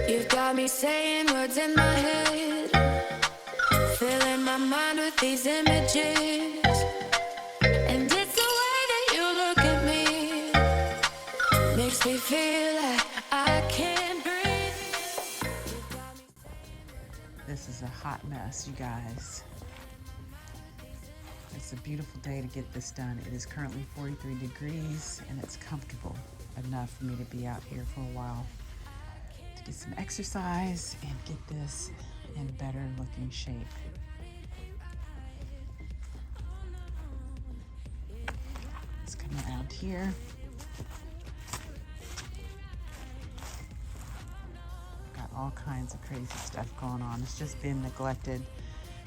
You've got me saying words in my head, filling my mind with these images. And it's the way that you look at me, makes me feel like I can't breathe. This is a hot mess, you guys. It's a beautiful day to get this done. It is currently 43 degrees and it's comfortable enough for me to be out here for a while to get some exercise and get this in better looking shape. Let's come around here. Got all kinds of crazy stuff going on. It's just been neglected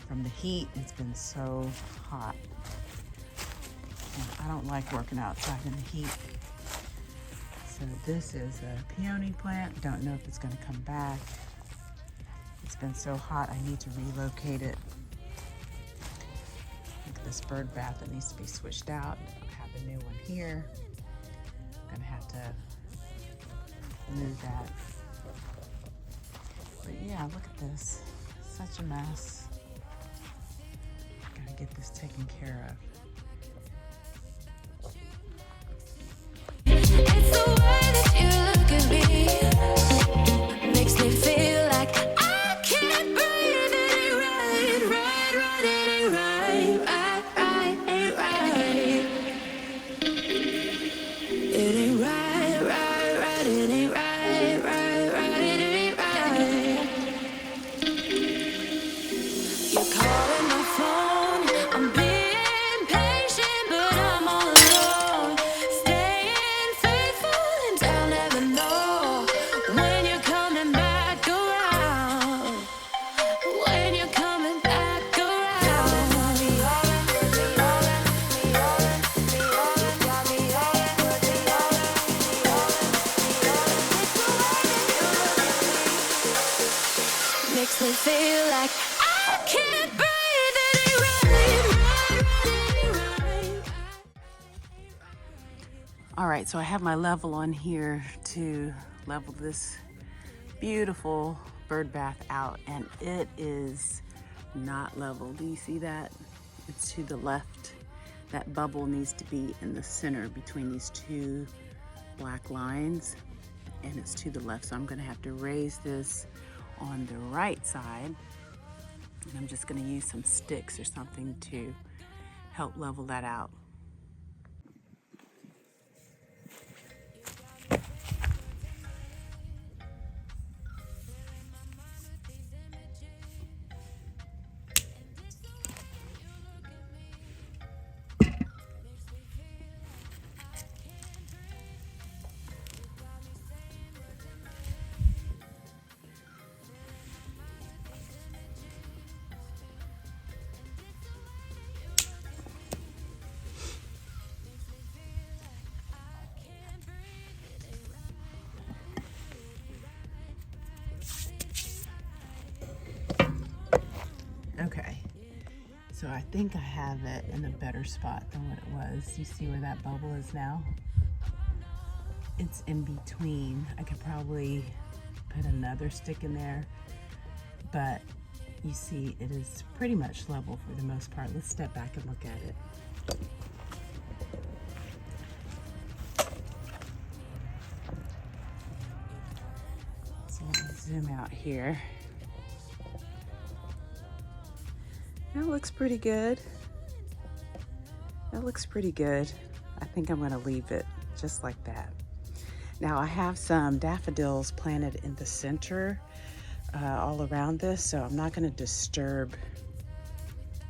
from the heat. It's been so hot. And I don't like working outside in the heat. So this is a peony plant. Don't know if it's going to come back. It's been so hot, I need to relocate it. Look at this bird bath that needs to be switched out. I have a new one here. I'm going to have to move that. But yeah, look at this. Such a mess. Gotta get this taken care of. It's the way that you look at me, makes me feel like I can't breathe. It ain't right, right, right, it ain't right, right, ain't right. It ain't right, right, right, it ain't right, right, right, it ain't right. You're calling my phone, I'm being patient, but I'm all alone. Staying faithful and I'll never know when you're coming back around. When you're coming back around. Makes me feel like I can't breathe. It ain't right, right, right, it ain't right. All right, so I have my level on here to level this beautiful bird bath out, and it is not level. Do you see that? It's to the left. That bubble needs to be in the center between these two black lines, and it's to the left. So I'm gonna have to raise this on the right side. And I'm just gonna use some sticks or something to help level that out. Okay, so I think I have it in a better spot than what it was. You see where that bubble is now? It's in between. I could probably put another stick in there, but you see it is pretty much level for the most part. Let's step back and look at it. So let's zoom out here. That looks pretty good. That looks pretty good. I think I'm gonna leave it just like that. Now I have some daffodils planted in the center all around this, so I'm not gonna disturb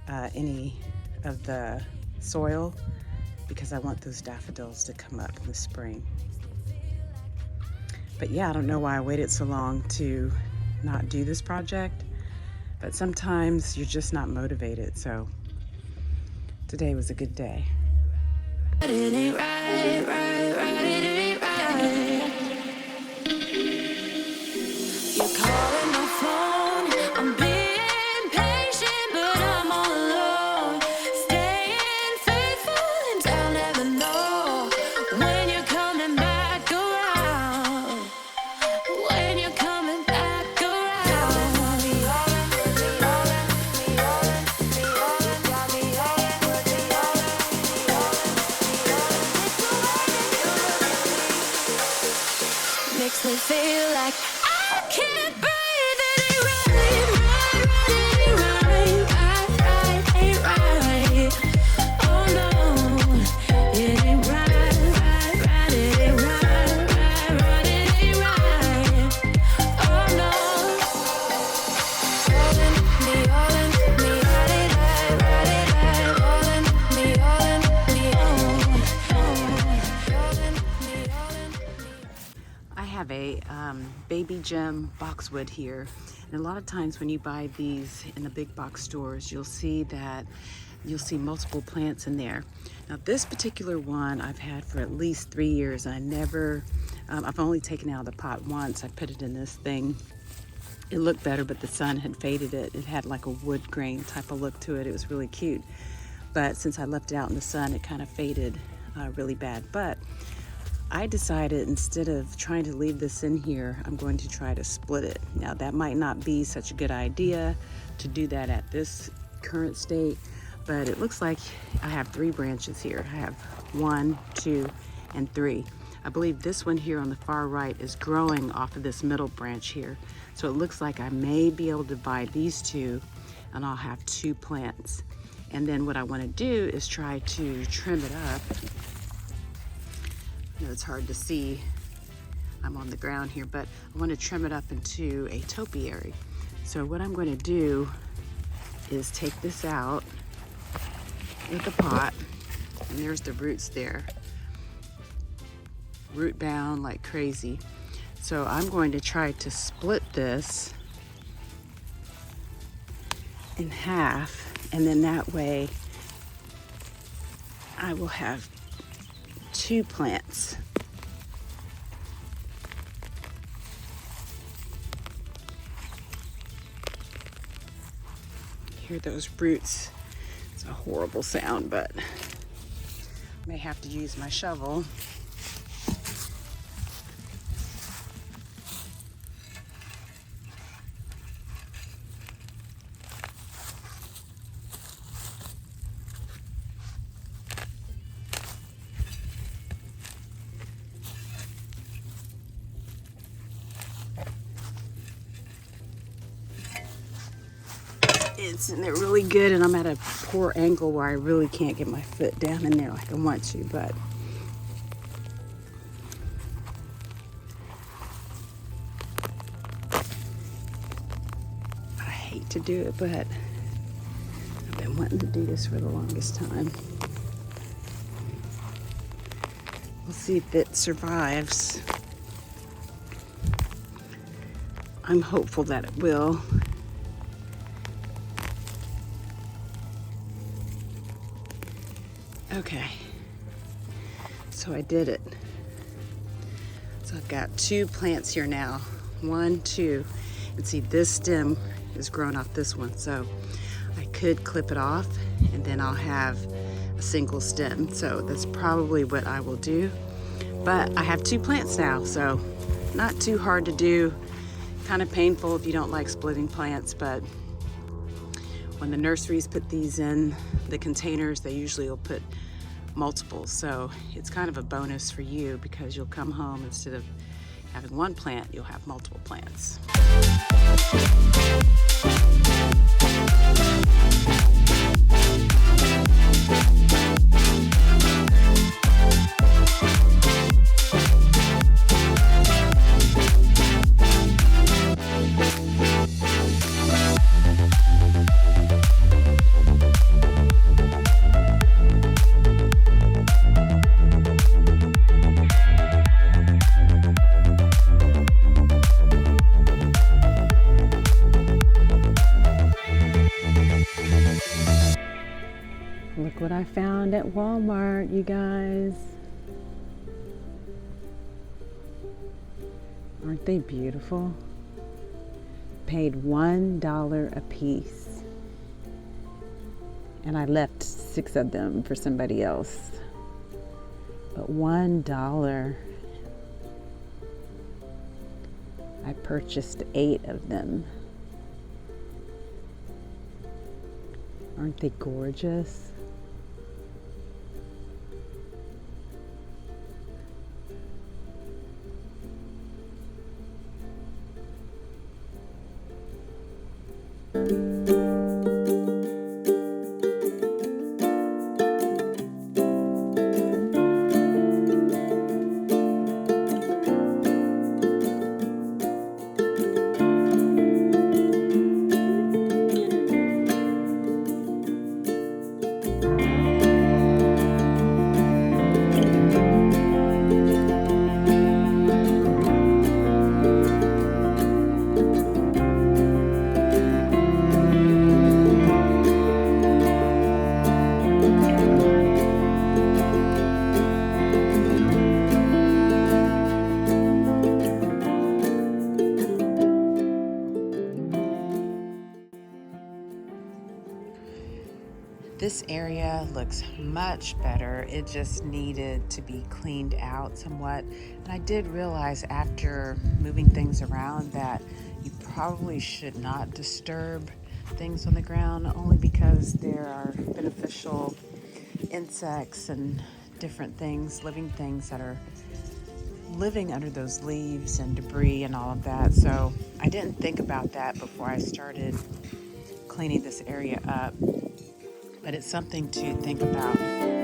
any of the soil because I want those daffodils to come up in the spring. But yeah, I don't know why I waited so long to not do this project. But sometimes you're just not motivated, so today was a good day. It ain't right, right, right, it ain't right. You're calling my phone, I'm being patient, but I'm all alone. Staying faithful and I'll never know when you're coming back around. When you're coming back makes me feel like I can't breathe. It ain't right, right, right, it ain't right, right, ain't right. Oh no, it ain't right, right, right, it ain't right, right, right, it ain't right. Oh no, all in me, right, right, right, right, all in me, all in me, I have a baby gem boxwood here, and a lot of times when you buy these in the big box stores, you'll see multiple plants in there. Now this particular one I've had for at least 3 years, and I never, I've only taken it out of the pot once. I put it in this thing. It looked better, but the sun had faded it. It had like a wood grain type of look to it. It was really cute, but since I left it out in the sun, it kind of faded really bad. But I decided instead of trying to leave this in here, I'm going to try to split it. Now that might not be such a good idea to do that at this current state, but it looks like I have 3 branches here. I have 1, 2, and 3. I believe this one here on the far right is growing off of this middle branch here. So it looks like I may be able to divide these 2 and I'll have 2 plants. And then what I want to do is try to trim it up. I know it's hard to see, I'm on the ground here, but I want to trim it up into a topiary. So what I'm going to do is take this out with the pot, and there's the roots there, root bound like crazy. So I'm going to try to split this in half, and then that way I will have 2 plants. Hear those roots? It's a horrible sound, but I may have to use my shovel. It's in there really good, and I'm at a poor angle where I really can't get my foot down in there like I want to, but I hate to do it, but I've been wanting to do this for the longest time. We'll see if it survives. I'm hopeful that it will. Okay, so I did it. So I've got 2 plants here now, 1, 2, and see this stem is growing off this one, so I could clip it off and then I'll have a single stem. So that's probably what I will do, but I have 2 plants now, so not too hard to do. Kind of painful if you don't like splitting plants, but when the nurseries put these in the containers, they usually will put multiples. So it's kind of a bonus for you because you'll come home, instead of having 1 plant, you'll have multiple plants. Look what I found at Walmart, you guys. Aren't they beautiful? Paid $1 a piece. And I left 6 of them for somebody else. But $1. I purchased 8 of them. Aren't they gorgeous? This area looks much better. It just needed to be cleaned out somewhat. And I did realize after moving things around that you probably should not disturb things on the ground, only because there are beneficial insects and different things, living things that are living under those leaves and debris and all of that. So I didn't think about that before I started cleaning this area up, but it's something to think about.